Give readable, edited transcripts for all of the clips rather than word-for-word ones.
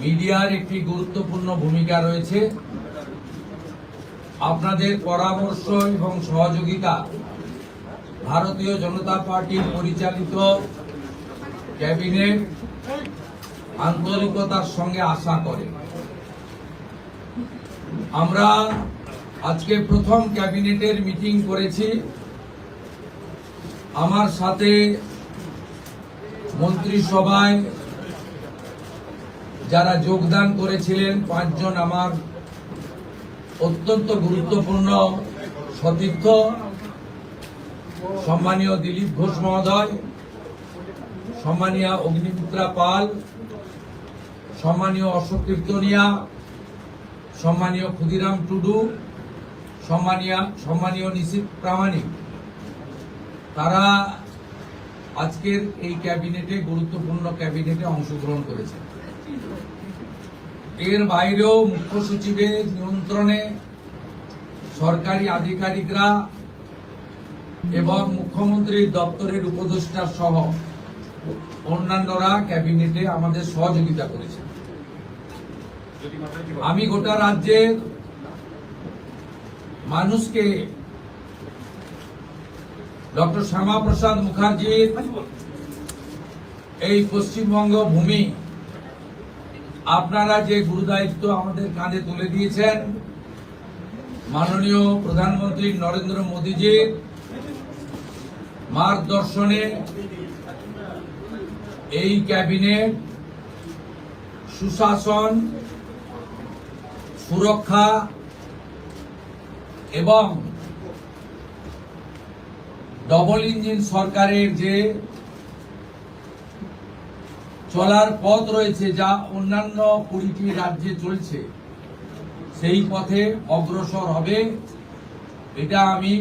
মিডিয়ার একটি গুরুত্বপূর্ণ ভূমিকা রয়েছে। আপনাদের পরামর্শ এবং সহযোগিতা ভারতীয় জনতা পার্টির পরিচালিত ক্যাবিনেট আন্তরিকতার সঙ্গে আশা করে। আমরা আজকে প্রথম ক্যাবিনেটের মিটিং করেছি। আমার সাথে মন্ত্রিসভায় যারা যোগদান করেছিলেন 5 জন আমার অত্যন্ত গুরুত্বপূর্ণ সতীর্থ, সম্মানীয় দিলীপ ঘোষ মহোদয়, সম্মানীয় অগ্নিমিত্রা পাল, সম্মানীয় অশোক কীর্তনিয়া, সম্মানীয় ক্ষুদিরাম টুডু, সম্মানীয় নিশীথ প্রামাণিক, তারা আজকের এই ক্যাবিনেটে গুরুত্বপূর্ণ ক্যাবিনেটে অংশগ্রহণ করেছে। এর বাইরেও মুখ্য সচিবের নিয়ন্ত্রণে সরকারি আধিকারিকরা এবং মুখ্যমন্ত্রীর দপ্তরের উপদেষ্টা সহ অন্যান্যরা ক্যাবিনেটে আমাদের সহযোগিতা করেছে। আমি গোটা রাজ্যের মানুষকে ডক্টর শ্যামাপ্রসাদ মুখার্জির এই পশ্চিমবঙ্গ ভূমি আপনারা যে গুরুদায়িত্ব আমাদের কাঁধে তুলে দিয়েছেন, মাননীয় প্রধানমন্ত্রী নরেন্দ্র মোদীজির মার্গদর্শনে এই ক্যাবিনেট সুশাসন, সুরক্ষা এবং ডবল ইঞ্জিন সরকারের যে চলার পথ রয়েছে, যা অন্যান্য 20টি রাজ্যে চলছে, সেই পথে অগ্রসর হবে। এটা আমি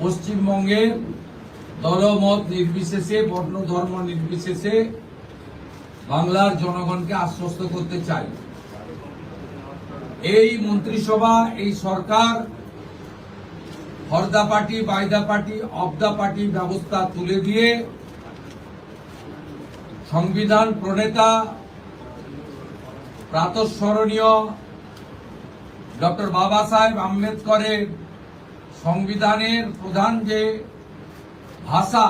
পশ্চিমবঙ্গের দলমত নির্বিশেষে, বর্ণ ধর্ম নির্বিশেষে বাংলার জনগণকে আশ্বস্ত করতে চাই। এই মন্ত্রিসভা, এই সরকার for the party, by the party, of the party ব্যবস্থা তুলে দিয়ে সংবিধান প্রণেতা প্রাতঃস্মরণীয় ডক্টর বাবা সাহেব আম্বেদকরের সংবিধানের প্রধান যে ভাষা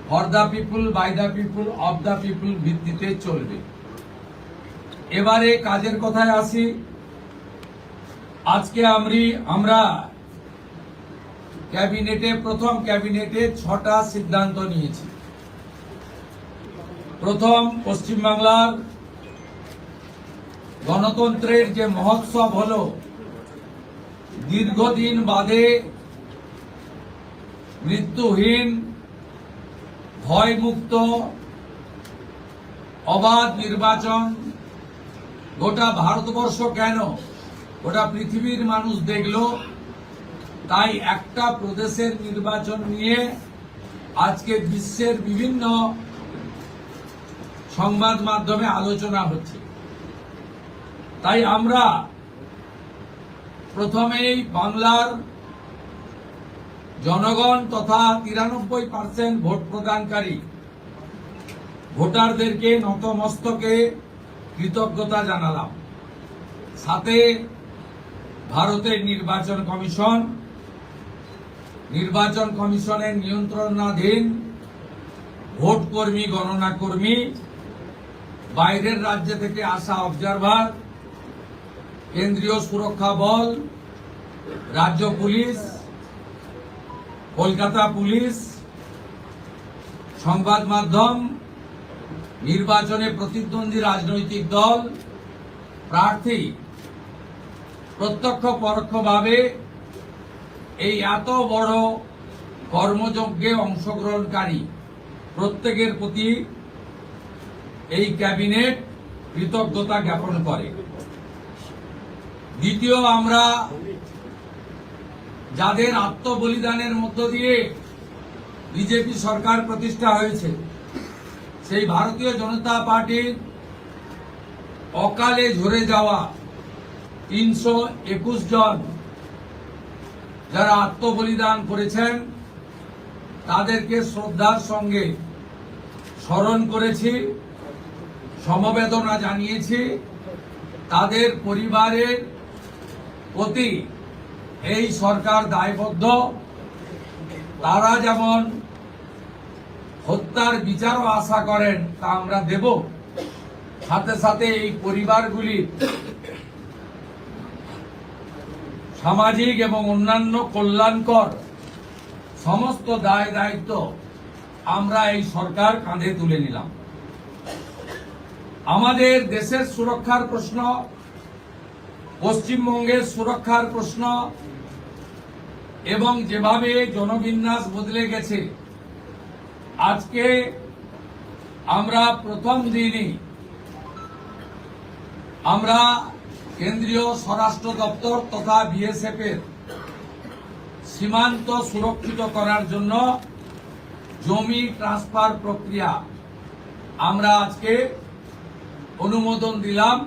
for the people, by the people, of the people ভিত্তিতে চলবে। এবারে কাজের কথায় আসি। আজকে আমরা প্রথম ক্যাবিনেটে 6টা সিদ্ধান্ত নিয়েছি। প্রথম, পশ্চিমবাংলার গণতন্ত্রের যে মহোৎসব হলো, দীর্ঘদিন বাদে মৃত্যুহীন, ভয়মুক্ত, অবাধ নির্বাচন গোটা ভারতবর্ষ কেন, গোটা পৃথিবীর মানুষ দেখলো। তাই একটা প্রদেশের নির্বাচন নিয়ে আজকে বিশ্বের বিভিন্ন সংবাদ মাধ্যমে আলোচনা হচ্ছে। তাই আমরা প্রথমেই বাংলার জনগণ তথা 93% ভোট প্রদানকারী ভোটারদেরকে নতমস্তকে কৃতজ্ঞতা জানালাম। সাথে ভারতের নির্বাচন কমিশনের নিয়ন্ত্রণাধীন ভোট কর্মী, গণনা কর্মী, বাইরের রাজ্য থেকে আসা অবজারভার, কেন্দ্রীয় সুরক্ষা বল, রাজ্য পুলিশ, কলকাতা পুলিশ, সংবাদ মাধ্যম, নির্বাচনে প্রতিদ্বন্দ্বী রাজনৈতিক দল, প্রার্থী, প্রত্যক্ষ পরোক্ষভাবে এই এত বড় কর্মযজ্ঞে অংশগ্রহণকারী প্রত্যেকের প্রতি এই ক্যাবিনেট কৃতজ্ঞতা জ্ঞাপন করে। দ্বিতীয়, আমরা যাদের আত্মবলিদানের মধ্য দিয়ে বিজেপি সরকার প্রতিষ্ঠা হয়েছে, সেই ভারতীয় জনতা পার্টির অকালে ঝরে যাওয়া 321 জন যারা আত্মবলিদান করেছেন, তাদেরকে শ্রদ্ধার সঙ্গে স্মরণ করেছি। সমবেদনা জানিয়েছি। তাদের পরিবারের প্রতি এই সরকার দায়বদ্ধ। তারা যেমন হত্যার বিচারও আশা করেন তা আমরা দেব, সাথে সাথে এই পরিবারগুলির সামাজিক এবং অন্যান্য কল্যাণকর সমস্ত দায় দায়িত্ব আমরা এই সরকার কাঁধে তুলে নিলাম। আমাদের দেশের সুরক্ষার প্রশ্ন, পশ্চিমবঙ্গের সুরক্ষার প্রশ্ন এবং যেভাবে জনবিন্যাস বদলে গেছে, আজকে আমরা প্রথম দিনই আমরা কেন্দ্রীয় স্বরাষ্ট্র দপ্তর তথা বিএসএফ এর সীমান্ত সুরক্ষিত করার জন্য জমি ট্রান্সফার প্রক্রিয়া আমরা আজকে অনুমোদন দিলাম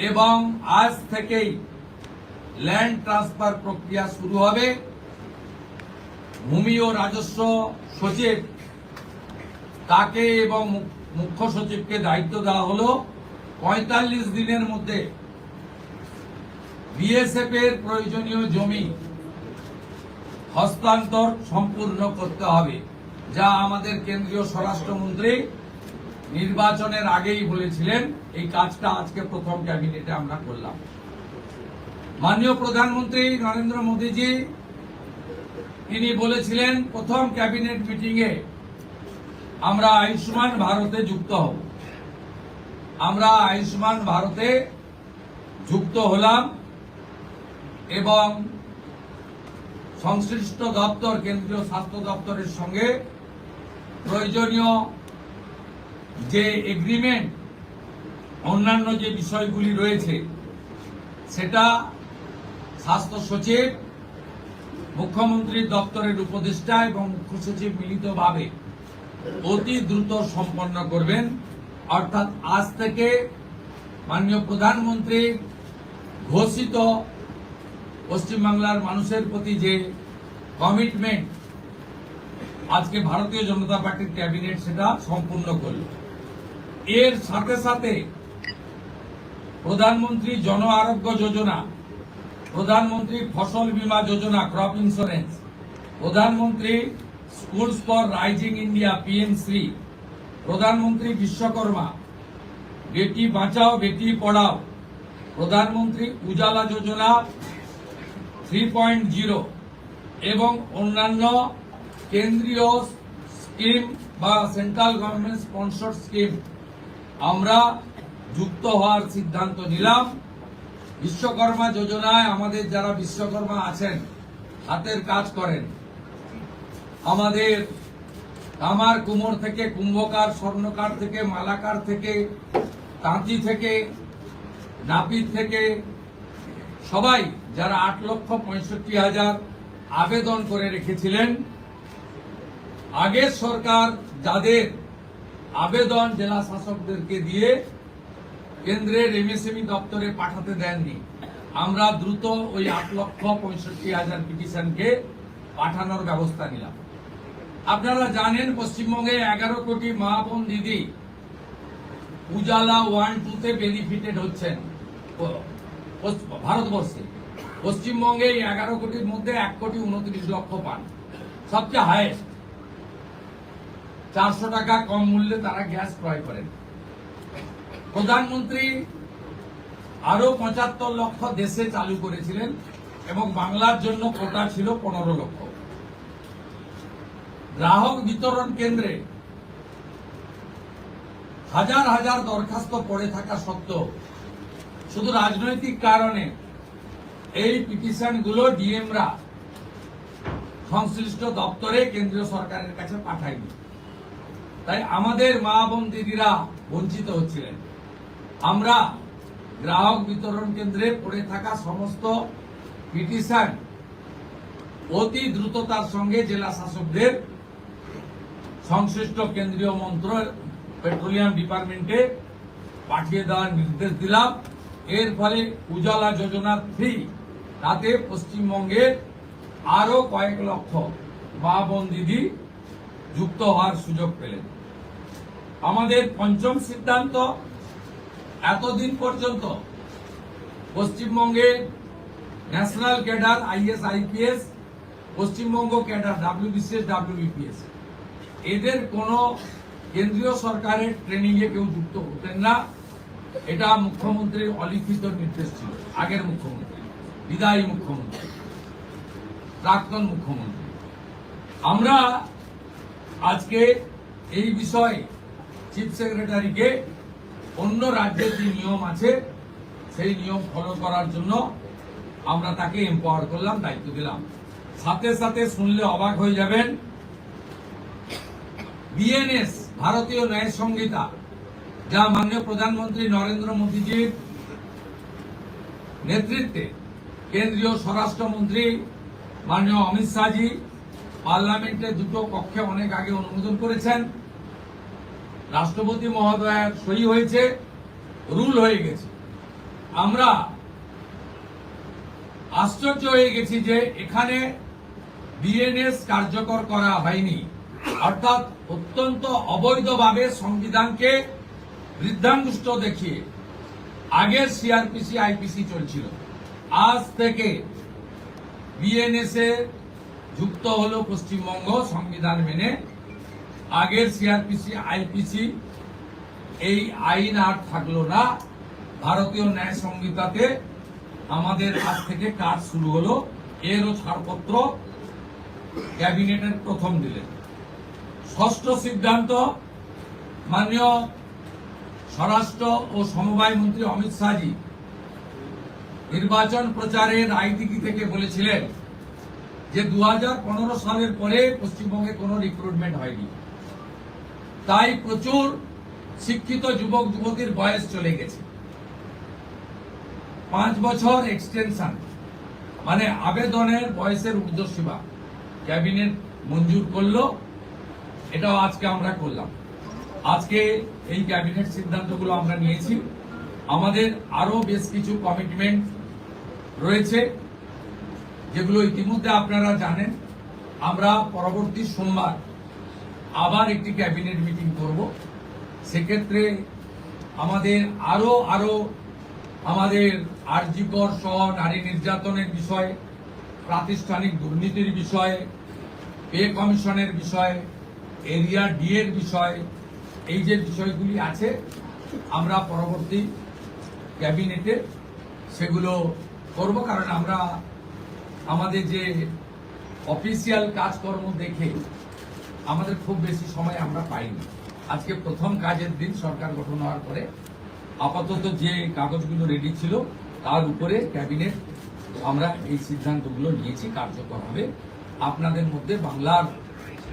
এবং আজ থেকেই ল্যান্ড ট্রান্সফার প্রক্রিয়া শুরু হবে। ভূমি ও রাজস্ব সচিব তাকে এবং মুখ্য সচিবকে দায়িত্ব দেওয়া হলো ৪৫ দিনের মধ্যে বিএসএফ এর প্রয়োজনীয় জমি হস্তান্তর সম্পূর্ণ করতে হবে, যা আমাদের কেন্দ্রীয় স্বরাষ্ট্রমন্ত্রী নির্বাচনের আগেই বলেছিলেন। এই কাজটা আজকে প্রথম ক্যাবিনেটে আমরা করলাম। মাননীয় প্রধানমন্ত্রী নরেন্দ্র মোদীজি তিনি বলেছিলেন প্রথম ক্যাবিনেট মিটিংয়ে আমরা আয়ুষ্মান ভারতে যুক্ত হব। আমরা আয়ুষ্মান ভারতে যুক্ত হলাম এবং সংশ্লিষ্ট দপ্তর কেন্দ্রীয় স্বাস্থ্য দপ্তরের সঙ্গে প্রয়োজনীয় যে এগ্রিমেন্ট অন্যান্য যে বিষয়গুলি রয়েছে সেটা স্বাস্থ্য সচিব, মুখ্যমন্ত্রীর দপ্তরের উপদেষ্টা এবং মুখ্য সচিব মিলিতভাবে অতি দ্রুত সম্পন্ন করবেন। অর্থাৎ আজ থেকে মাননীয় প্রধানমন্ত্রীর ঘোষিত পশ্চিমবাংলার মানুষের প্রতি যে কমিটমেন্ট আজকে ভারতীয় জনতা পার্টির ক্যাবিনেট সেটা সম্পূর্ণ করল। এর সাথে সাথে প্রধানমন্ত্রী জন আরোগ্য যোজনা, প্রধানমন্ত্রী ফসল বীমা যোজনা ক্রপ ইন্স্যুরেন্স, প্রধানমন্ত্রী স্কুলস ফর রাইজিং ইন্ডিয়া পিএমশ্রী, প্রধানমন্ত্রী বিশ্বকর্মা, বেটি বাঁচাও বেটি পড়াও, প্রধানমন্ত্রী উজালা যোজনা 3.0 এবং অন্যান্য কেন্দ্রীয় স্কিম বা সেন্ট্রাল গভর্নমেন্ট স্পন্সর স্কিম আমরা যুক্ত হওয়ার সিদ্ধান্ত নিলাম। বিশ্বকর্মা যোজনায় আমাদের যারা বিশ্বকর্মা আছেন, হাতের কাজ করেন, আমাদের কামার কুমোর থেকে কুম্ভকার, স্বর্ণকার থেকে মালাকার থেকে তাঁতি থেকে নাপিত থেকে সবাই যারা 8,65,000 আবেদন করে রেখেছিলেন, আগের সরকার যাদের আবেদন জেলা শাসকদেরকে দিয়ে কেন্দ্রের এমএসএমই দপ্তরে পাঠাতে দেননি, আমরা দ্রুত ওই 8,65,000 পিটিশনকে পাঠানোর ব্যবস্থা নিলাম। আপনারা জানেন পশ্চিমবঙ্গে 11 কোটি মা বোন দিদি উজালা 1-2 তে বেনিফিটেড হচ্ছেন ভারতবর্ষে। পশ্চিমবঙ্গে 11 কোটির মধ্যে 1,29,00,000 পান, সবচেয়ে হাইয়েস্ট। 400 টাকা কম মূল্যে তারা গ্যাস ক্রয় করেন। প্রধানমন্ত্রী আরো 75 লক্ষ দেশে চালু করেছিলেন এবং বাংলার জন্য কোটা ছিল 15 লক্ষ। গ্রাহক বিতরণ কেন্দ্রে হাজার হাজার দরখাস্ত পড়ে থাকা সত্ত্বেও শুধু রাজনৈতিক কারণে এই পিটিশনগুলো ডিএমরা সংশ্লিষ্ট দপ্তরে কেন্দ্রীয় সরকারের কাছে পাঠায়নি। তাই আমাদের মা বোন দিদিরা বঞ্চিত হচ্ছিলেন। আমরা গ্রাহক বিতরণ কেন্দ্রে পড়ে থাকা সমস্ত পিটিশন অতি দ্রুততার সঙ্গে জেলা শাসকদের সংশ্লিষ্ট কেন্দ্রীয় মন্ত্রক পেট্রোলিয়াম ডিপার্টমেন্টে পাঠিয়ে দেওয়ার নির্দেশ দিলাম। এর ফলে উজালা যোজনা 3 তাতে পশ্চিমবঙ্গের আরো কয়েক লক্ষ মা বোন দিদি যুক্ত হওয়ার সুযোগ পেলেন। আমাদের পঞ্চম সিদ্ধান্ত, এতদিন পর্যন্ত পশ্চিমবঙ্গে national cadre is IPS, Paschimbanga cadre WBCS WBPS, এদের কোনো কেন্দ্রীয় সরকারের ট্রেনিং এ কেউ যুক্ত হতেন না। এটা মুখ্যমন্ত্রীর অলিখিত নির্দেশ ছিল, আগের মুখ্যমন্ত্রী, বিদায়ী মুখ্যমন্ত্রী, প্রাক্তন মুখ্যমন্ত্রী। আমরা আজকে এই বিষয়ে চিফ সেক্রেটারিকে অন্য রাজ্যের যে নিয়ম আছে সেই নিয়ম ফলো করার জন্য আমরা তাকে এম্পাওয়ার করলাম, দায়িত্ব দিলাম। সাথে সাথে শুনলে অবাক হয়ে যাবেন, বিএনএস ভারতীয় ন্যায় সংহিতা, যা মাননীয় প্রধানমন্ত্রী নরেন্দ্র মোদীজির নেতৃত্বে কেন্দ্রীয় স্বরাষ্ট্রমন্ত্রী মাননীয় অমিত শাহজি পার্লামেন্টে দুটো কক্ষে অনেক আগে অনুমোদন করেছেন, রাষ্ট্রপতি মহোদয়ের সই হয়েছে, রুল হয়ে গেছে। আমরা আশ্চর্য হয়ে গেছি যে এখানে বিএনএস কার্যকর করা হয়নি, অর্থাৎ অত্যন্ত অবৈধভাবে সংবিধানকে বৃদ্ধাঙ্গুষ্ঠ দেখিয়ে আগের সিআরপিসি আইপিসি চলছিল। আজ থেকে বিএনএস এ যুক্ত হলো পশ্চিমবঙ্গ সংবিধান মেনে। আগের সিআরপিসি আইপিসি এই আইন আর থাকলো না। ভারতীয় ন্যায় সংহিতাতে আমাদের আজ থেকে কাজ শুরু হলো। এরও ছাড়পত্র ক্যাবিনেটের প্রথম দিলেন। ষষ্ঠ সিদ্ধান্ত, মাননীয় স্বরাষ্ট্র ও সমবায় মন্ত্রী অমিত শাহজি নির্বাচন প্রচারের আইটিকি থেকে বলেছিলেন যে 2015 সালের পরে পশ্চিমবঙ্গে কোনো রিক্রুটমেন্ট হয়নি, তাই প্রচুর শিক্ষিত যুবক যুবতীর বয়স চলে গেছে। 5 বছর এক্সটেনশন, মানে আবেদনের বয়সের ঊর্ধ্বসীমা ক্যাবিনেট মঞ্জুর করলো। এটাও আজকে আমরা করলাম। আজকে এই ক্যাবিনেট সিদ্ধান্তগুলো আমরা নিয়েছি। আমাদের আরো বেশ কিছু কমিটমেন্ট রয়েছে, যেগুলো ইতিমধ্যে আপনারা জানেন। আমরা পরবর্তী সোমবার আবার একটি ক্যাবিনেট মিটিং করব। সেক্ষেত্রে আমাদের আরো আমাদের আরজিকর সহ নারী নির্যাতনের বিষয়ে, প্রাতিষ্ঠানিক দুর্নীতির বিষয়ে, পে কমিশনের বিষয়ে, এরিয়া ডি এর বিষয়ে, এই যে বিষয়গুলি আছে আমরা পরবর্তী ক্যাবিনেটে সেগুলো করব। কারণ আমরা আমাদের যে অফিসিয়াল কাজকর্ম দেখে আমাদের খুব বেশি সময় আমরা পাইনি। আজকে প্রথম কাজের দিন সরকার গঠন হওয়ার পরে আপাতত যে কাগজগুলো রেডি ছিল তার উপরে ক্যাবিনেট আমরা এই সিদ্ধান্তগুলো নিয়েছি, কার্যকর হবে। আপনাদের মধ্যে বাংলার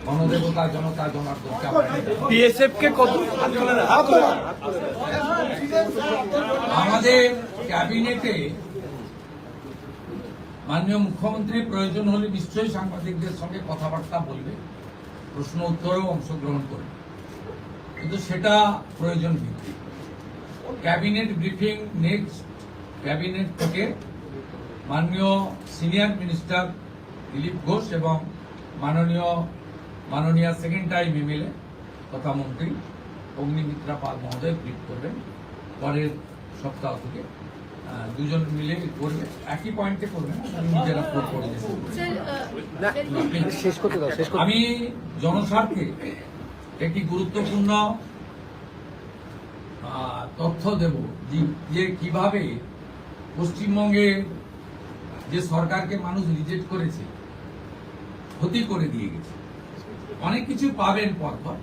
গণদেবতা জনতা জনার্দনকে বিএসএফকে কত আমাদের ক্যাবিনেটে মাননীয় মুখ্যমন্ত্রী প্রয়োজন হলে নিশ্চয়ই সাংবাদিকদের সঙ্গে কথাবার্তা বলবে, প্রশ্ন উত্তরেও অংশগ্রহণ করবে, কিন্তু সেটা প্রয়োজন ভিত্তিক। ক্যাবিনেট ব্রিফিং নেক্সট ক্যাবিনেট থেকে মাননীয় সিনিয়র মিনিস্টার দিলীপ ঘোষ এবং মাননীয় সেকেন্ড টাইম এমএলএ তথা মন্ত্রী অগ্নিমিত্রা পাল মহোদয় ব্রিফ করবেন। পরের সপ্তাহ থেকে দুজন মিলে করবে, একই পয়েন্টে করবেন, নিজেরা করে আমি জনস্বার্থে একটি গুরুত্বপূর্ণ তথ্য দেব যে কিভাবে পশ্চিমবঙ্গে যে সরকারকে মানুষ রিজেক্ট করেছে, ক্ষতি করে দিয়ে গেছে। অনেক কিছু পাবেন পরপর,